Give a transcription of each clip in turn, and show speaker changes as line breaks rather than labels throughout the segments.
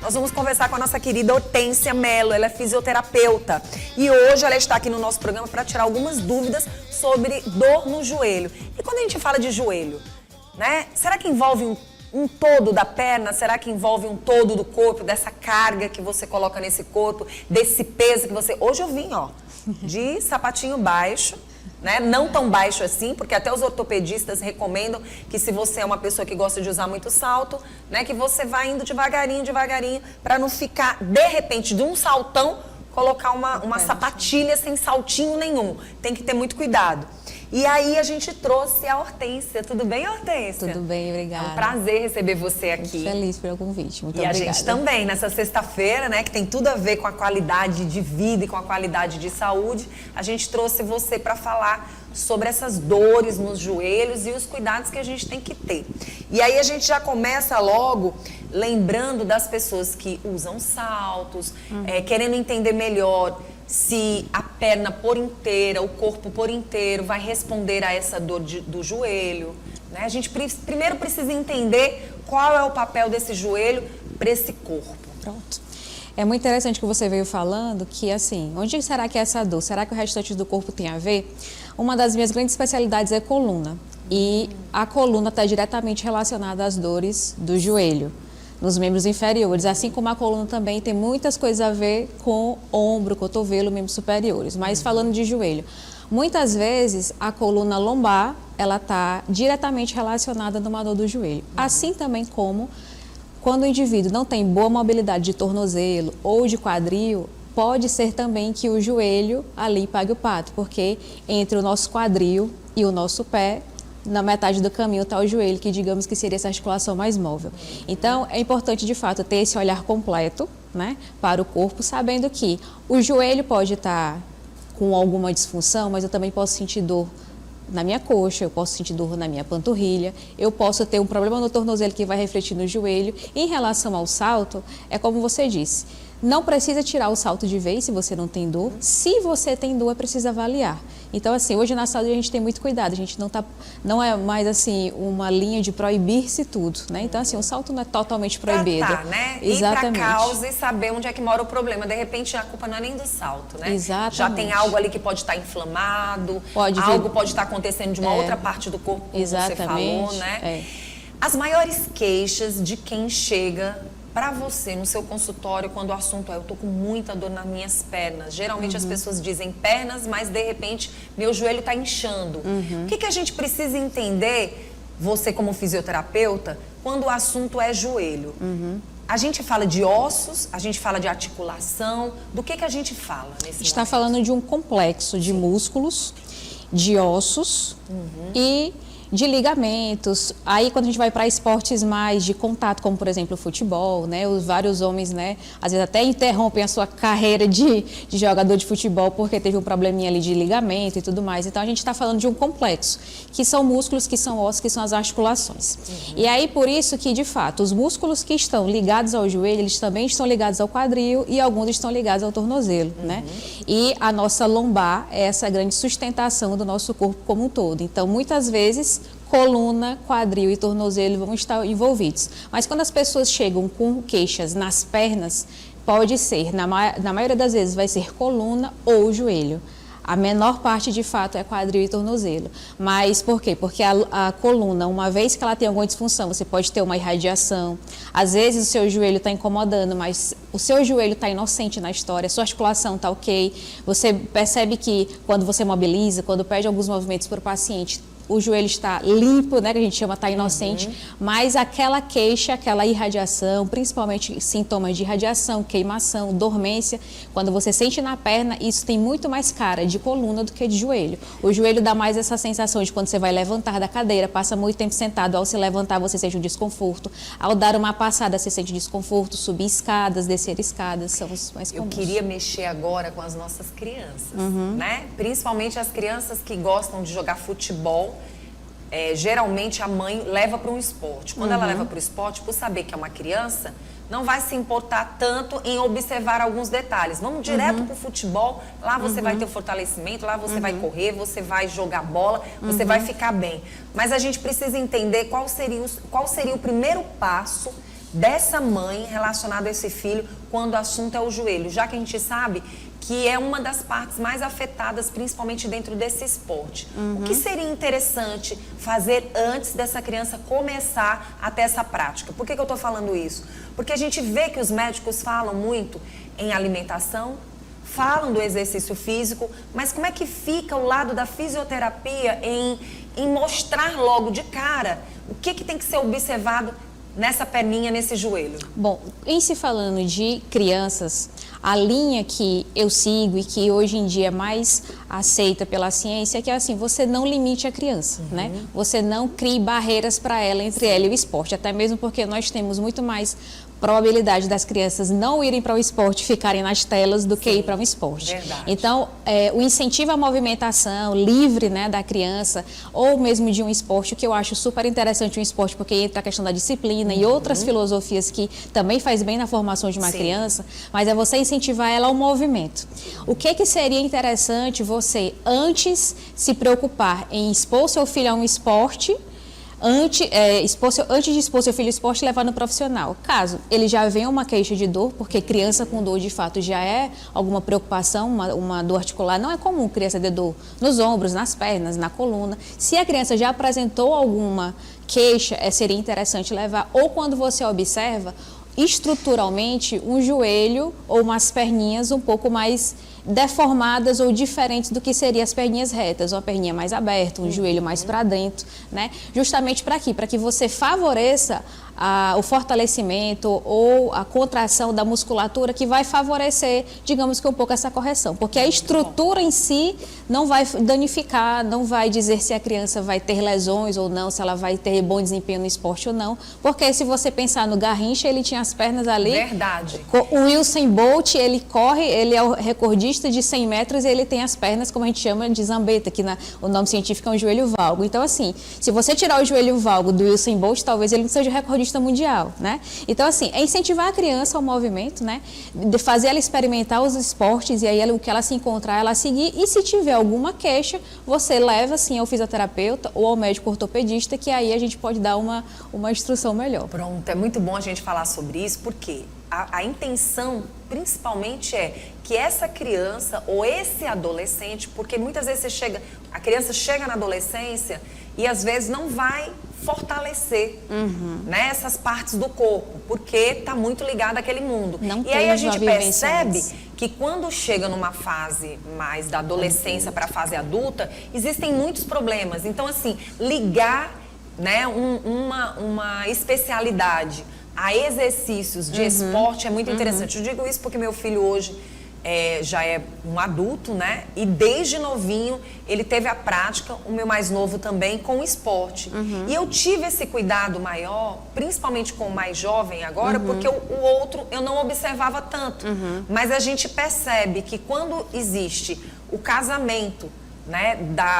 Nós vamos conversar com a nossa querida Hortência Mello, ela é fisioterapeuta. E hoje ela está aqui no nosso programa para tirar algumas dúvidas sobre dor no joelho. E quando a gente fala de joelho, né? Será que envolve um todo da perna? Será que envolve um todo do corpo, dessa carga que você coloca nesse corpo, desse peso que você... Hoje eu vim, ó, de sapatinho baixo, né? Não tão baixo assim, porque até os ortopedistas recomendam que se você é uma pessoa que gosta de usar muito salto, né, que você vá indo devagarinho, para não ficar, de repente, de um saltão, colocar uma sapatilha sem saltinho nenhum. Tem que ter muito cuidado. E aí a gente trouxe a Hortência. Tudo bem, Hortência?
Tudo bem, obrigada.
É um prazer receber você aqui.
Muito feliz pelo convite, muito
obrigada.
E
a gente também, nessa sexta-feira, né, que tem tudo a ver com a qualidade de vida e com a qualidade de saúde, a gente trouxe você para falar sobre essas dores nos joelhos e os cuidados que a gente tem que ter. E aí a gente já começa logo lembrando das pessoas que usam saltos, querendo entender melhor se a perna por inteira, o corpo por inteiro vai responder a essa dor do joelho, né? A gente primeiro precisa entender qual é o papel desse joelho para esse corpo.
Pronto. É muito interessante que você veio falando que, assim, onde será que é essa dor? Será que o restante do corpo tem a ver? Uma das minhas grandes especialidades é coluna. E a coluna está diretamente relacionada às dores do joelho, nos membros inferiores, assim como a coluna também tem muitas coisas a ver com ombro, cotovelo, membros superiores. Mas falando de joelho, muitas vezes a coluna lombar, ela está diretamente relacionada numa dor do joelho. Assim também como quando o indivíduo não tem boa mobilidade de tornozelo ou de quadril, pode ser também que o joelho ali pague o pato, porque entre o nosso quadril e o nosso pé, na metade do caminho está o joelho, que digamos que seria essa articulação mais móvel. Então, é importante, de fato, ter esse olhar completo, né, para o corpo, sabendo que o joelho pode estar com alguma disfunção, mas eu também posso sentir dor na minha coxa, eu posso sentir dor na minha panturrilha, eu posso ter um problema no tornozelo que vai refletir no joelho. Em relação ao salto, é como você disse, não precisa tirar o salto de vez se você não tem dor. Se você tem dor, é preciso avaliar. Então, assim, hoje na saúde a gente tem muito cuidado. A gente não é mais, assim, uma linha de proibir-se tudo, né? Então, assim, o salto não é totalmente proibido.
Tratar, né?
Exatamente.
Ir pra causa e saber onde é que mora o problema. De repente, a culpa não é nem do salto, né?
Exatamente.
Já tem algo ali que pode estar inflamado, algo pode estar acontecendo de uma outra parte do corpo, como você falou, né? As maiores queixas de quem chega para você, no seu consultório, quando o assunto é eu tô com muita dor nas minhas pernas. Geralmente as pessoas dizem pernas, mas de repente meu joelho tá inchando. O que a gente precisa entender, você como fisioterapeuta, quando o assunto é joelho? A gente fala de ossos, a gente fala de articulação, do que a gente fala nesse momento?
Está falando de um complexo de músculos, de ossos e de ligamentos. Aí quando a gente vai para esportes mais de contato, como por exemplo o futebol, né? Os vários homens, né, às vezes até interrompem a sua carreira de jogador de futebol porque teve um probleminha ali de ligamento e tudo mais. Então a gente está falando de um complexo, que são músculos, que são ossos, que são as articulações. E aí por isso que, de fato, os músculos que estão ligados ao joelho, eles também estão ligados ao quadril e alguns estão ligados ao tornozelo, né? E a nossa lombar é essa grande sustentação do nosso corpo como um todo. Então, muitas vezes, coluna, quadril e tornozelo vão estar envolvidos. Mas quando as pessoas chegam com queixas nas pernas, pode ser, na maioria das vezes, vai ser coluna ou joelho. A menor parte, de fato, é quadril e tornozelo. Mas por quê? Porque a coluna, uma vez que ela tem alguma disfunção, você pode ter uma irradiação. Às vezes o seu joelho está incomodando, mas o seu joelho está inocente na história, a sua articulação está ok. Você percebe que quando você mobiliza, quando perde alguns movimentos para o paciente, o joelho está limpo, né, que a gente chama, está inocente, mas aquela queixa, aquela irradiação, principalmente sintomas de irradiação, queimação, dormência, quando você sente na perna, isso tem muito mais cara de coluna do que de joelho. O joelho dá mais essa sensação de quando você vai levantar da cadeira, passa muito tempo sentado, ao se levantar você sente um desconforto, ao dar uma passada você sente desconforto, subir escadas, descer escadas, são os mais comuns.
Eu queria mexer agora com as nossas crianças, né? Principalmente as crianças que gostam de jogar futebol. Geralmente a mãe leva para um esporte. Quando ela leva para o esporte, por saber que é uma criança, não vai se importar tanto em observar alguns detalhes. Vamos direto para o futebol, lá você vai ter o fortalecimento, lá você vai correr, você vai jogar bola, você vai ficar bem. Mas a gente precisa entender qual seria o primeiro passo dessa mãe relacionado a esse filho quando o assunto é o joelho, já que a gente sabe que é uma das partes mais afetadas, principalmente dentro desse esporte. O que seria interessante fazer antes dessa criança começar a ter essa prática? Por que eu estou falando isso? Porque a gente vê que os médicos falam muito em alimentação, falam do exercício físico, mas como é que fica o lado da fisioterapia em mostrar logo de cara o que tem que ser observado nessa perninha, nesse joelho?
Bom, em se falando de crianças, a linha que eu sigo e que hoje em dia é mais aceita pela ciência é que assim, você não limite a criança, né? Você não crie barreiras para ela, entre ela e o esporte, até mesmo porque nós temos muito mais probabilidade das crianças não irem para o esporte, ficarem nas telas, do que ir para um esporte.
Verdade.
Então, o incentivo à movimentação livre, né, da criança, ou mesmo de um esporte, o que eu acho super interessante um esporte, porque entra a questão da disciplina e outras filosofias que também faz bem na formação de uma criança, mas é você incentivar ela ao movimento. O que seria interessante você, antes, se preocupar em expor seu filho a um esporte, antes de expor seu filho ao esporte, levar no profissional. Caso ele já venha uma queixa de dor, porque criança com dor de fato já é alguma preocupação, uma dor articular, não é comum criança ter dor nos ombros, nas pernas, na coluna. Se a criança já apresentou alguma queixa, seria interessante levar, ou quando você observa estruturalmente um joelho ou umas perninhas um pouco mais deformadas ou diferentes do que seriam as perninhas retas, uma perninha mais aberta, um joelho mais para dentro, né? Justamente para quê? Para que você favoreça o fortalecimento ou a contração da musculatura, que vai favorecer, digamos que um pouco essa correção, porque a estrutura em si não vai danificar, não vai dizer se a criança vai ter lesões ou não, se ela vai ter bom desempenho no esporte ou não, porque se você pensar no Garrincha, ele tinha as pernas ali.
Verdade.
O Usain Bolt, ele corre, ele é o recordista de 100 metros e ele tem as pernas, como a gente chama, de zambeta, que o nome científico é um joelho valgo. Então, assim, se você tirar o joelho valgo do Usain Bolt, talvez ele não seja o recordista mundial, né? Então, assim, é incentivar a criança ao movimento, né? De fazer ela experimentar os esportes e aí o que ela se encontrar, ela seguir. E se tiver alguma queixa, você leva, assim, ao fisioterapeuta ou ao médico ortopedista, que aí a gente pode dar uma instrução melhor.
Pronto, é muito bom a gente falar sobre isso, porque a intenção, principalmente, é que essa criança ou esse adolescente, porque muitas vezes a criança chega na adolescência e às vezes não vai fortalecer, né, essas partes do corpo, porque está muito ligado àquele mundo.
Não
e aí a gente percebe
antes.
que quando chega numa fase mais da adolescência para a fase adulta, existem muitos problemas. Então, assim, ligar, né, uma especialidade a exercícios de esporte é muito interessante. Eu digo isso porque meu filho hoje já é um adulto, né? E desde novinho ele teve a prática, o meu mais novo também, com o esporte. E eu tive esse cuidado maior, principalmente com o mais jovem agora, porque o outro eu não observava tanto. Mas a gente percebe que quando existe o casamento, né,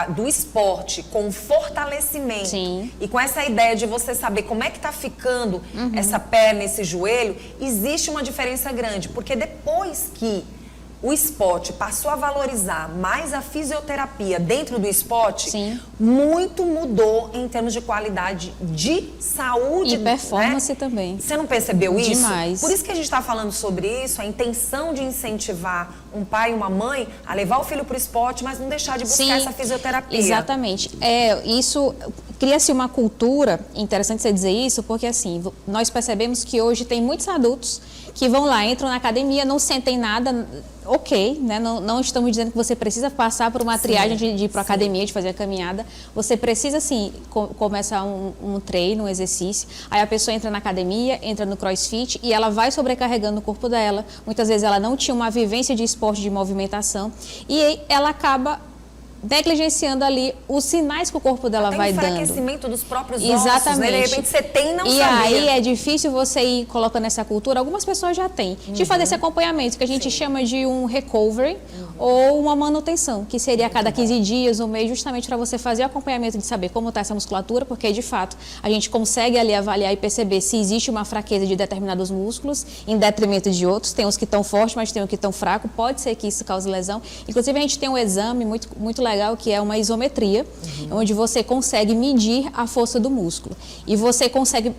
do esporte com fortalecimento.
Sim.
E com essa ideia de você saber como é que está ficando essa perna, esse joelho, existe uma diferença grande, porque depois que o esporte passou a valorizar mais a fisioterapia dentro do esporte,
Sim.
muito mudou em termos de qualidade de saúde.
E performance,
né?
também.
Você não percebeu isso?
Demais.
Por isso que a gente está falando sobre isso, a intenção de incentivar um pai e uma mãe a levar o filho para o esporte, mas não deixar de buscar essa fisioterapia.
Exatamente. Isso cria-se uma cultura, interessante você dizer isso, porque assim, nós percebemos que hoje tem muitos adultos que vão lá, entram na academia, não sentem nada, ok, né? Não estamos dizendo que você precisa passar por uma triagem de ir para a academia, de fazer a caminhada. Você precisa, sim, começar um treino, um exercício. Aí a pessoa entra na academia, entra no crossfit e ela vai sobrecarregando o corpo dela. Muitas vezes ela não tinha uma vivência de esporte, de movimentação, e ela acaba negligenciando ali os sinais que o corpo dela vai dando.
Enfraquecimento dos próprios
Exatamente.
ossos, né? De repente você tem e não sabia.
E aí é difícil você ir colocando essa cultura, algumas pessoas já têm, de fazer esse acompanhamento, que a gente chama de um recovery ou uma manutenção, que seria a cada 15 dias, um mês, justamente para você fazer o acompanhamento de saber como está essa musculatura, porque de fato a gente consegue ali avaliar e perceber se existe uma fraqueza de determinados músculos em detrimento de outros. Tem uns que estão fortes, mas tem uns que estão fracos, pode ser que isso cause lesão. Inclusive a gente tem um exame muito legal legal, que é uma isometria, onde você consegue medir a força do músculo. E você consegue,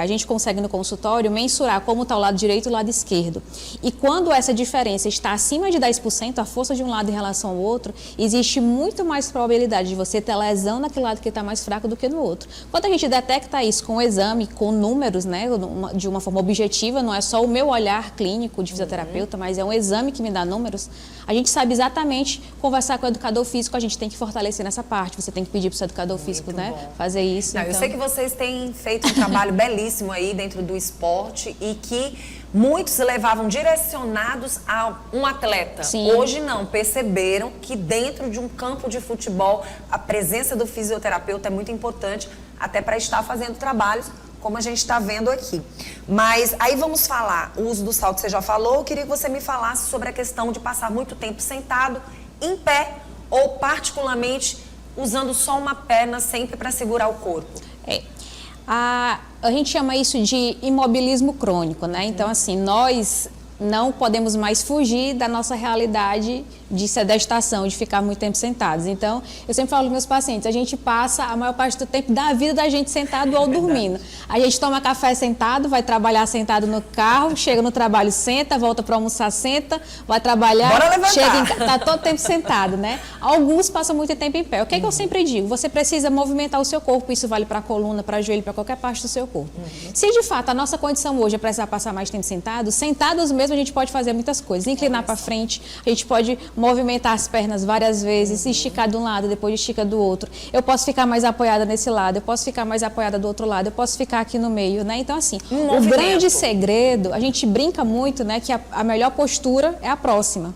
a gente consegue no consultório mensurar como está o lado direito e o lado esquerdo. E quando essa diferença está acima de 10%, a força de um lado em relação ao outro, existe muito mais probabilidade de você ter lesão naquele lado que está mais fraco do que no outro. Quando a gente detecta isso com o exame, com números, né, de uma forma objetiva, não é só o meu olhar clínico de fisioterapeuta, mas é um exame que me dá números, a gente sabe exatamente conversar com o educador físico, a gente tem que fortalecer nessa parte, você tem que pedir para o seu educador físico, né, fazer isso.
Não,
então...
Eu sei que vocês têm feito um trabalho belíssimo aí dentro do esporte e que muitos levavam direcionados a um atleta.
Sim.
Hoje não, perceberam que dentro de um campo de futebol a presença do fisioterapeuta é muito importante até para estar fazendo trabalhos como a gente está vendo aqui. Mas aí vamos falar, o uso do salto você já falou, eu queria que você me falasse sobre a questão de passar muito tempo sentado, em pé ou particularmente usando só uma perna sempre para segurar o corpo.
A gente chama isso de imobilismo crônico, né? Então, assim, nós não podemos mais fugir da nossa realidade de sedestação, de ficar muito tempo sentados. Então, eu sempre falo para meus pacientes, a gente passa a maior parte do tempo da vida da gente sentado ou dormindo. A gente toma café sentado, vai trabalhar sentado no carro, chega no trabalho, senta, volta para almoçar, senta, vai trabalhar, chega tá todo tempo sentado, né? Alguns passam muito tempo em pé. O que é que eu sempre digo? Você precisa movimentar o seu corpo, isso vale para a coluna, para joelho, para qualquer parte do seu corpo. Se de fato a nossa condição hoje é precisar passar mais tempo sentado, sentados mesmo a gente pode fazer muitas coisas. Inclinar para frente, a gente pode movimentar as pernas várias vezes, esticar de um lado, depois estica do outro. Eu posso ficar mais apoiada nesse lado, eu posso ficar mais apoiada do outro lado, eu posso ficar aqui no meio, né? Então, assim, o grande segredo, a gente brinca muito, né, que a melhor postura é a próxima.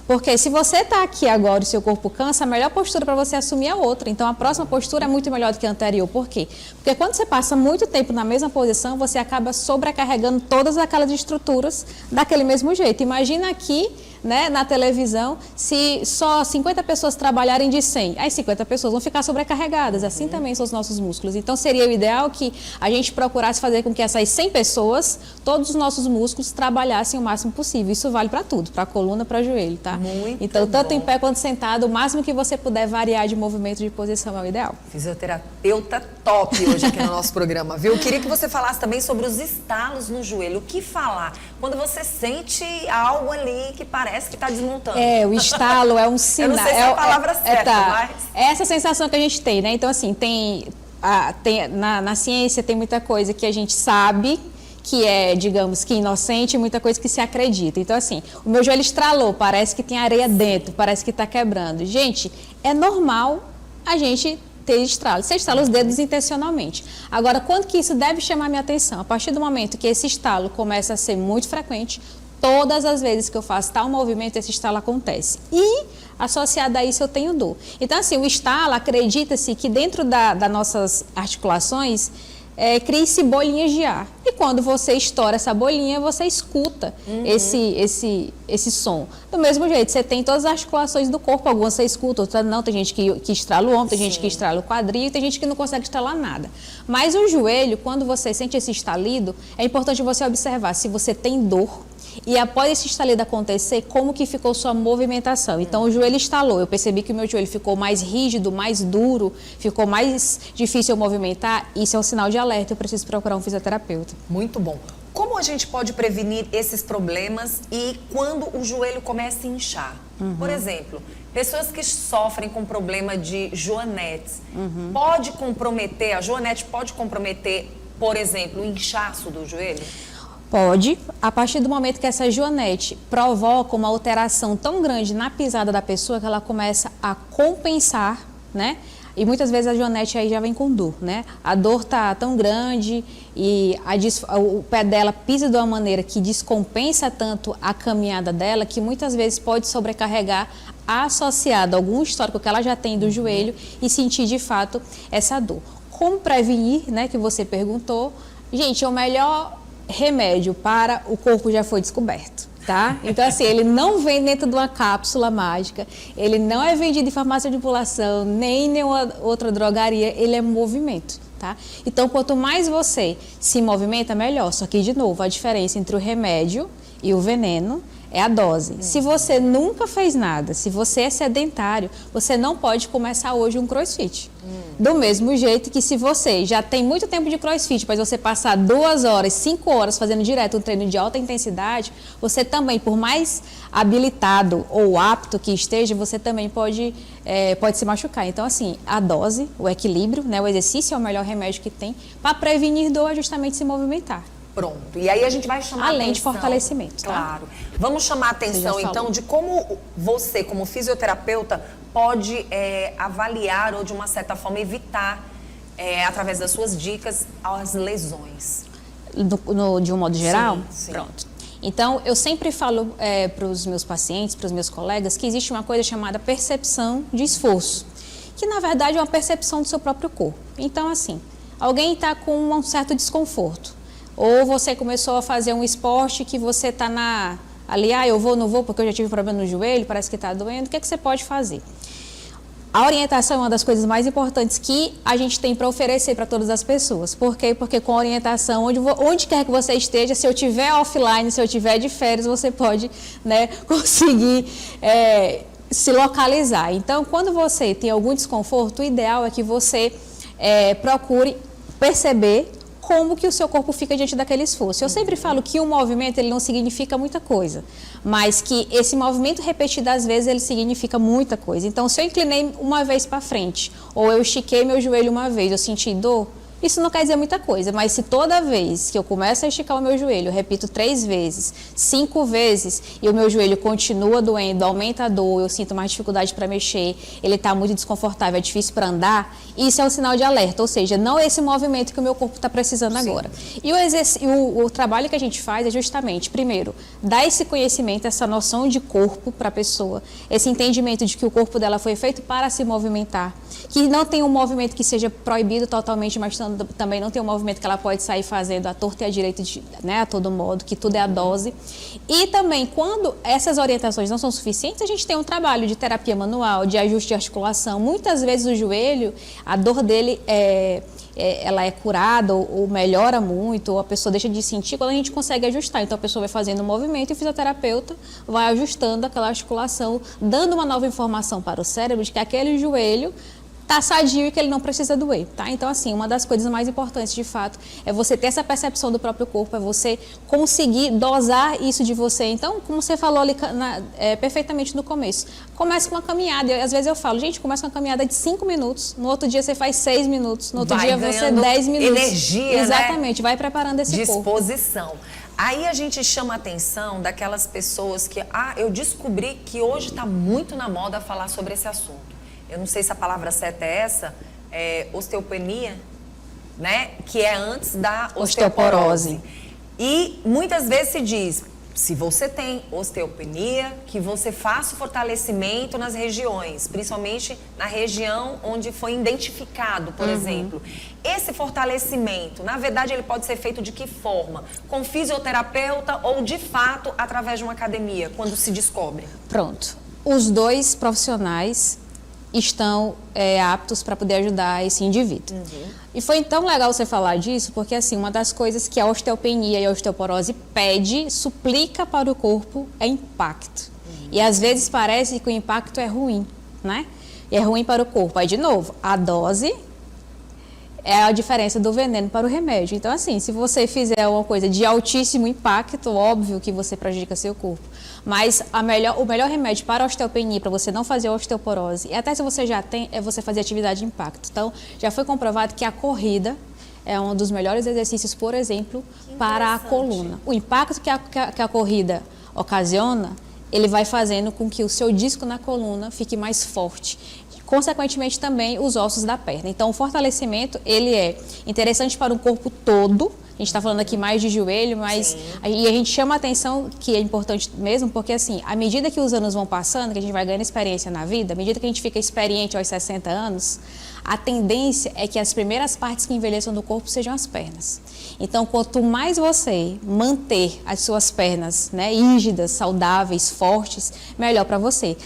Porque se você está aqui agora e o seu corpo cansa, a melhor postura para você assumir é outra. Então, a próxima postura é muito melhor do que a anterior. Por quê? Porque quando você passa muito tempo na mesma posição, você acaba sobrecarregando todas aquelas estruturas daquele mesmo jeito. Imagina aqui, né, na televisão, se só 50 pessoas trabalharem de 100, aí 50 pessoas vão ficar sobrecarregadas. Assim também são os nossos músculos. Então, seria o ideal que a gente procurasse fazer com que essas 100 pessoas, todos os nossos músculos, trabalhassem o máximo possível. Isso vale para tudo, para a coluna, para o joelho, tá? Então, tanto em pé quanto sentado, o máximo que você puder variar de movimento de posição é o ideal.
Fisioterapeuta top hoje aqui no nosso programa, viu? Eu queria que você falasse também sobre os estalos no joelho. O que falar quando você sente algo ali que parece que está desmontando?
O estalo é um sinal.
Eu não sei se é a palavra certa, mas...
É essa sensação que a gente tem, né? Então, assim, na ciência tem muita coisa que a gente sabe que é, digamos, que inocente, e muita coisa que se acredita. Então, assim, o meu joelho estralou, parece que tem areia dentro, parece que está quebrando. Gente, é normal a gente ter estralo. Você estala os dedos intencionalmente. Agora, quando que isso deve chamar minha atenção? A partir do momento que esse estalo começa a ser muito frequente, todas as vezes que eu faço tal movimento, esse estalo acontece. E, associado a isso, eu tenho dor. Então, assim, o estalo, acredita-se que dentro das nossas articulações, cria-se bolinhas de ar. E quando você estoura essa bolinha, você escuta esse som. Do mesmo jeito, você tem todas as articulações do corpo, algumas você escuta, outras não. Tem gente que estrala o ombro, tem gente que estrala o quadril, tem gente que não consegue estralar nada. Mas o joelho, quando você sente esse estalido, é importante você observar se você tem dor. E após esse estalido acontecer, como que ficou sua movimentação? Então, o joelho estalou. Eu percebi que o meu joelho ficou mais rígido, mais duro, ficou mais difícil eu movimentar. Isso é um sinal de alerta. Eu preciso procurar um fisioterapeuta.
Muito bom. Como a gente pode prevenir esses problemas e quando o joelho começa a inchar? Por exemplo, pessoas que sofrem com problema de joanetes, pode comprometer, a joanete pode comprometer, por exemplo, o inchaço do joelho?
Pode, a partir do momento que essa joanete provoca uma alteração tão grande na pisada da pessoa que ela começa a compensar, né? E muitas vezes a joanete aí já vem com dor, né? A dor tá tão grande e o pé dela pisa de uma maneira que descompensa tanto a caminhada dela que muitas vezes pode sobrecarregar associado a algum histórico que ela já tem do joelho e sentir de fato essa dor. Como prevenir, né? Que você perguntou. Gente, o melhor remédio para o corpo já foi descoberto, tá? Então, assim, ele não vem dentro de uma cápsula mágica, ele não é vendido em farmácia de manipulação, nem em nenhuma outra drogaria, ele é movimento, tá? Então, quanto mais você se movimenta, melhor. Só que, de novo, a diferença entre o remédio e o veneno é a dose. Se você nunca fez nada, se você é sedentário, você não pode começar hoje um crossfit. Do mesmo jeito que se você já tem muito tempo de crossfit, mas você passar 2 horas, 5 horas fazendo direto um treino de alta intensidade, você também, por mais habilitado ou apto que esteja, você também pode se machucar. Então, assim, a dose, o equilíbrio, né, o exercício é o melhor remédio que tem para prevenir dor, é justamente se movimentar.
Pronto. E aí a gente vai chamar
Além
atenção,
de fortalecimento, tá?
Claro. Vamos chamar a atenção, então, de como você, como fisioterapeuta, pode avaliar ou, de uma certa forma, evitar, através das suas dicas, as lesões.
De um modo geral?
Sim.
Pronto. Então, eu sempre falo para os meus pacientes, para os meus colegas, que existe uma coisa chamada percepção de esforço, que, na verdade, é uma percepção do seu próprio corpo. Então, assim, alguém está com um certo desconforto, ou você começou a fazer um esporte que você está ali, eu vou, não vou, porque eu já tive problema no joelho, parece que está doendo, o que você pode fazer? A orientação é uma das coisas mais importantes que a gente tem para oferecer para todas as pessoas. Por quê? Porque com a orientação, onde quer que você esteja, se eu estiver offline, se eu estiver de férias, você pode, né, conseguir se localizar. Então, quando você tem algum desconforto, o ideal é que você procure perceber como que o seu corpo fica diante daquele esforço. Eu sempre falo que o movimento ele não significa muita coisa, mas que esse movimento repetido às vezes ele significa muita coisa. Então, se eu inclinei uma vez para frente, ou eu estiquei meu joelho uma vez, eu senti dor, isso não quer dizer muita coisa, mas se toda vez que eu começo a esticar o meu joelho, eu repito 3 vezes, 5 vezes, e o meu joelho continua doendo, aumenta a dor, eu sinto mais dificuldade para mexer, ele está muito desconfortável, é difícil para andar, isso é um sinal de alerta, ou seja, não é esse movimento que o meu corpo está precisando agora. E o trabalho que a gente faz é justamente, primeiro, dar esse conhecimento, essa noção de corpo para a pessoa, esse entendimento de que o corpo dela foi feito para se movimentar, que não tem um movimento que seja proibido totalmente, mas também não tem um movimento que ela pode sair fazendo à torta e à direita, né, a todo modo, que tudo é a dose. E também, quando essas orientações não são suficientes, a gente tem um trabalho de terapia manual, de ajuste de articulação. Muitas vezes o joelho, a dor dele ela é curada ou melhora muito, ou a pessoa deixa de sentir quando a gente consegue ajustar. Então a pessoa vai fazendo o movimento e o fisioterapeuta vai ajustando aquela articulação, dando uma nova informação para o cérebro de que aquele joelho está sadio e que ele não precisa doer, tá? Então, assim, uma das coisas mais importantes, de fato, é você ter essa percepção do próprio corpo, é você conseguir dosar isso de você. Então, como você falou ali perfeitamente no começo, comece com uma caminhada. Às vezes eu falo, gente, começa com uma caminhada de 5 minutos, no outro dia você faz 6 minutos, no outro dia você 10 minutos.
Energia,
exatamente, né? Vai preparando esse
disposição.
corpo.
Aí a gente chama a atenção daquelas pessoas que, eu descobri que hoje está muito na moda falar sobre esse assunto. Eu não sei se a palavra certa é essa, osteopenia, né? Que é antes da osteoporose. E muitas vezes se diz, se você tem osteopenia, que você faça o fortalecimento nas regiões, principalmente na região onde foi identificado, por exemplo. Esse fortalecimento, na verdade, ele pode ser feito de que forma? Com fisioterapeuta ou, de fato, através de uma academia, quando se descobre?
Pronto. Os dois profissionais estão aptos para poder ajudar esse indivíduo. E foi tão legal você falar disso, porque assim, uma das coisas que a osteopenia e a osteoporose suplica para o corpo é impacto. E às vezes parece que o impacto é ruim, né? E é ruim para o corpo. Aí, de novo, a dose é a diferença do veneno para o remédio. Então, assim, se você fizer uma coisa de altíssimo impacto, óbvio que você prejudica seu corpo. Mas o melhor remédio para a osteopenia, para você não fazer osteoporose, e até se você já tem, é você fazer atividade de impacto. Então, já foi comprovado que a corrida é um dos melhores exercícios, por exemplo, para a coluna. O impacto que a corrida ocasiona, ele vai fazendo com que o seu disco na coluna fique mais forte. Consequentemente, também os ossos da perna. Então, o fortalecimento, ele é interessante para o corpo todo. A gente está falando aqui mais de joelho, mas e a gente chama a atenção que é importante mesmo, porque assim, à medida que os anos vão passando, que a gente vai ganhando experiência na vida, à medida que a gente fica experiente aos 60 anos, a tendência é que as primeiras partes que envelheçam do corpo sejam as pernas. Então, quanto mais você manter as suas pernas, né, rígidas, saudáveis, fortes, melhor para você.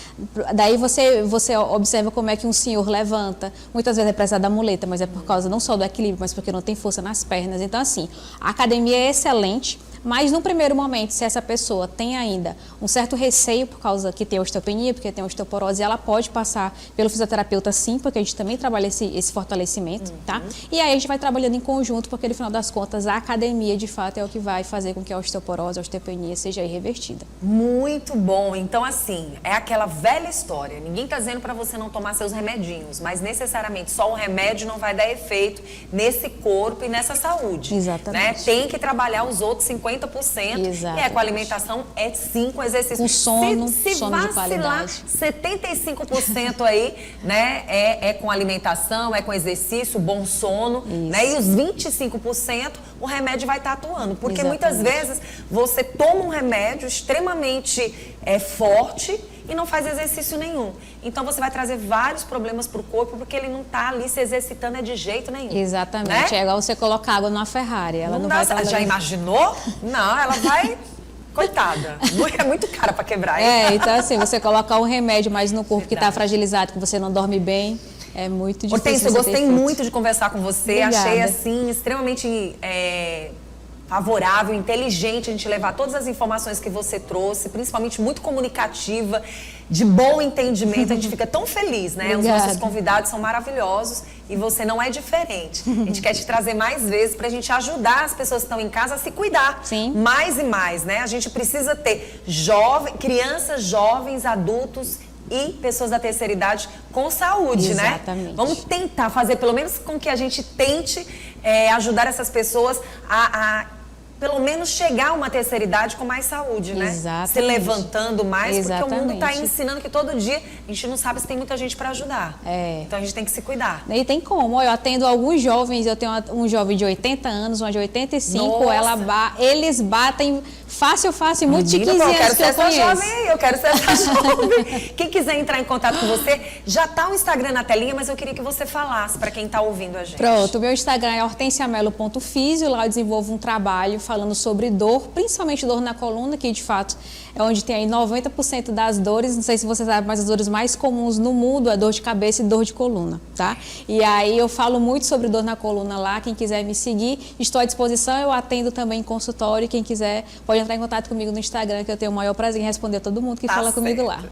Daí você observa como é que um senhor levanta, muitas vezes é precisar da muleta, mas é por causa não só do equilíbrio, mas porque não tem força nas pernas. Então, assim, a academia é excelente, Mas no primeiro momento, se essa pessoa tem ainda um certo receio por causa que tem osteopenia, porque tem osteoporose, ela pode passar pelo fisioterapeuta sim, porque a gente também trabalha esse fortalecimento, tá? E aí a gente vai trabalhando em conjunto, porque no final das contas a academia de fato é o que vai fazer com que a osteoporose, a osteopenia seja revertida.
Muito bom. Então, assim, é aquela velha história. Ninguém tá dizendo para você não tomar seus remedinhos, mas necessariamente só o remédio não vai dar efeito nesse corpo e nessa saúde.
Exatamente.
Né? Tem que trabalhar os outros 50%.
Exatamente.
E é com a alimentação, é sim com exercício.
Com sono,
se
sono de qualidade.
75% aí, né, é com alimentação, é com exercício, bom sono, né? E os 25% o remédio vai estar atuando. Porque muitas vezes você toma um remédio extremamente forte e não faz exercício nenhum. Então você vai trazer vários problemas para o corpo porque ele não está ali se exercitando de jeito nenhum.
Exatamente.
Né?
É igual você colocar água numa Ferrari. Ela não vai estar.
Já imaginou? Não, ela vai. Coitada. É muito cara para quebrar.
Então assim, você colocar um remédio mais no corpo que está fragilizado, que você não dorme bem, é muito difícil.
Hortência, eu gostei muito de conversar com você.
Obrigada.
Achei assim extremamente favorável, inteligente a gente levar todas as informações que você trouxe, principalmente muito comunicativa, de bom entendimento. A gente fica tão feliz, né?
Obrigada.
Os nossos convidados são maravilhosos e você não é diferente. A gente quer te trazer mais vezes pra gente ajudar as pessoas que estão em casa a se cuidar.
Sim.
Mais e mais, né? A gente precisa ter crianças, jovens, adultos e pessoas da terceira idade com saúde,
Exatamente.
né? Vamos tentar fazer, pelo menos com que a gente tente ajudar essas pessoas a pelo menos chegar a uma terceira idade com mais saúde, né?
Exatamente.
Se levantando mais, porque o mundo está
Exatamente.
ensinando que todo dia a gente não sabe se tem muita gente para ajudar. Então a gente tem que se cuidar.
E tem como. Eu atendo alguns jovens, eu tenho um jovem de 80 anos, uma de 85,
Nossa.
eles batem fácil, muito de 15
Menina,
anos que eu conheço.
Jovem aí, eu quero ser essa jovem. Quem quiser entrar em contato com você, já tá o Instagram na telinha, mas eu queria que você falasse para quem tá ouvindo a gente.
Pronto, o meu Instagram é hortenciamelo.fisio, lá eu desenvolvo um trabalho falando sobre dor, principalmente dor na coluna, que de fato é onde tem aí 90% das dores, não sei se você sabe, mas as dores mais comuns no mundo é dor de cabeça e dor de coluna, tá? E aí eu falo muito sobre dor na coluna lá, quem quiser me seguir, estou à disposição, eu atendo também em consultório, quem quiser pode entrar em contato comigo no Instagram, que eu tenho o maior prazer em responder a todo mundo que fala comigo lá.